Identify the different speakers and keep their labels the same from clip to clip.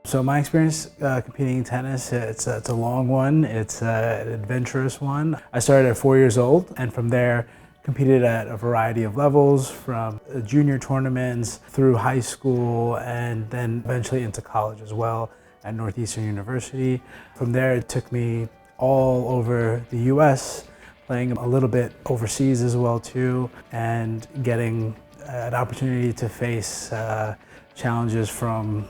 Speaker 1: So my experience competing in tennis, it's a long one, it's an adventurous one. I started at 4 years old, and from there competed at a variety of levels, from junior tournaments through high school, and then eventually into college as well at Northeastern University. From there it took me all over the US, playing a little bit overseas as well too, and getting an opportunity to face challenges from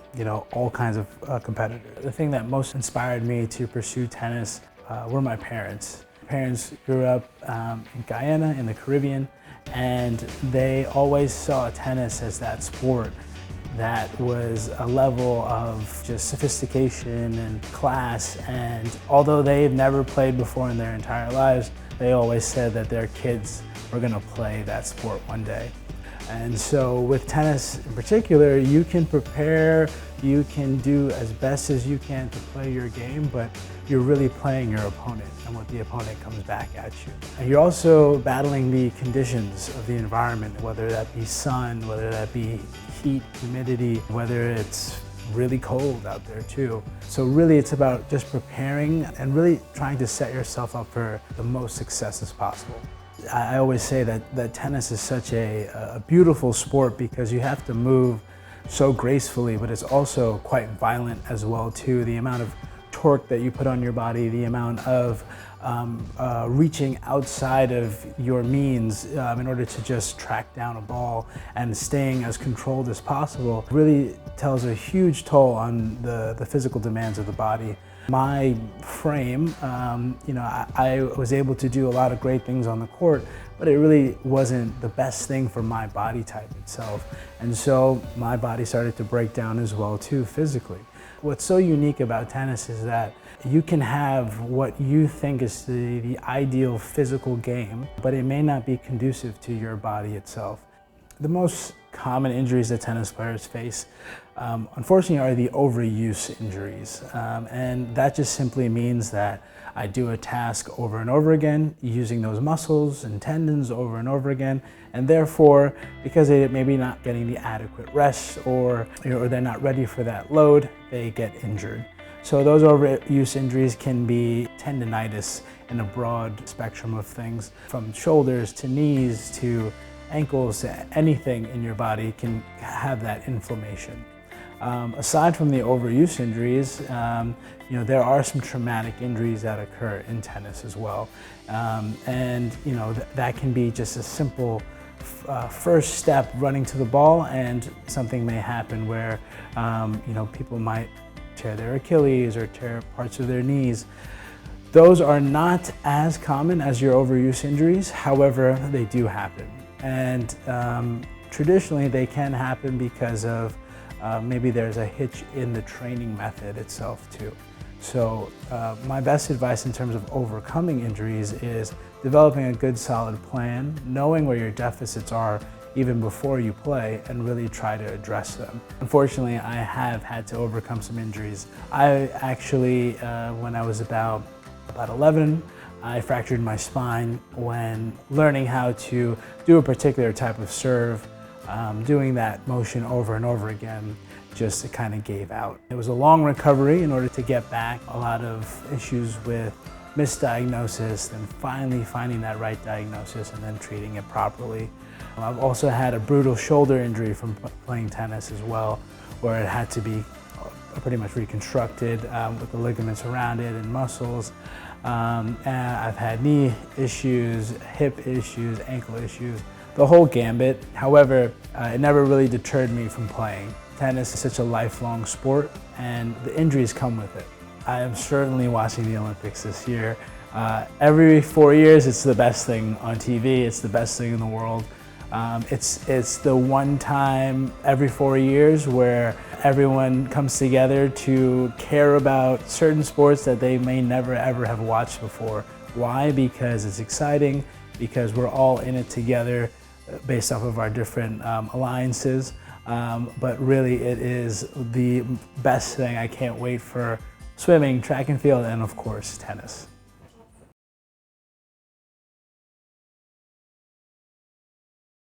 Speaker 1: all kinds of competitors. The thing that most inspired me to pursue tennis were my parents. My parents grew up in Guyana in the Caribbean, and they always saw tennis as that sport that was a level of just sophistication and class, and although they've never played before in their entire lives, they always said that their kids were going to play that sport one day. And so with tennis in particular, you can prepare, you can do as best as you can to play your game, but you're really playing your opponent and what the opponent comes back at you. And you're also battling the conditions of the environment, whether that be sun, whether that be heat, humidity, whether it's really cold out there too. So really it's about just preparing and really trying to set yourself up for the most success as possible. I always say that tennis is such a beautiful sport because you have to move so gracefully, but it's also quite violent as well too. The amount of torque that you put on your body, the amount of reaching outside of your means in order to just track down a ball and staying as controlled as possible really tells a huge toll on the physical demands of the body. My frame, I was able to do a lot of great things on the court, but it really wasn't the best thing for my body type itself. And so my body started to break down as well too, physically. What's so unique about tennis is that you can have what you think is the ideal physical game, but it may not be conducive to your body itself. The most common injuries that tennis players face, unfortunately, are the overuse injuries. And that just simply means that I do a task over and over again, using those muscles and tendons over and over again, and therefore, because they may be not getting the adequate rest or they're not ready for that load, they get injured. So those overuse injuries can be tendinitis in a broad spectrum of things, from shoulders to knees to ankles, anything in your body can have that inflammation. Aside from the overuse injuries, there are some traumatic injuries that occur in tennis as well. That can be just a simple first step running to the ball, and something may happen where people might tear their Achilles or tear parts of their knees. Those are not as common as your overuse injuries, however, they do happen. And traditionally they can happen because of maybe there's a hitch in the training method itself too. So my best advice in terms of overcoming injuries is developing a good solid plan, knowing where your deficits are even before you play, and really try to address them. Unfortunately, I have had to overcome some injuries. I actually, when I was about 11, I fractured my spine when learning how to do a particular type of serve. Doing that motion over and over again just kind of gave out. It was a long recovery in order to get back. A lot of issues with misdiagnosis, and finally finding that right diagnosis and then treating it properly. I've also had a brutal shoulder injury from playing tennis as well, where it had to be pretty much reconstructed with the ligaments around it and muscles. And I've had knee issues, hip issues, ankle issues, the whole gambit. However, it never really deterred me from playing. Tennis is such a lifelong sport, and the injuries come with it. I am certainly watching the Olympics this year. Every 4 years, it's the best thing on TV. It's the best thing in the world. It's the one time every 4 years where everyone comes together to care about certain sports that they may never ever have watched before. Why? Because it's exciting, because we're all in it together based off of our different alliances. But really it is the best thing. I can't wait for swimming, track and field, and of course tennis.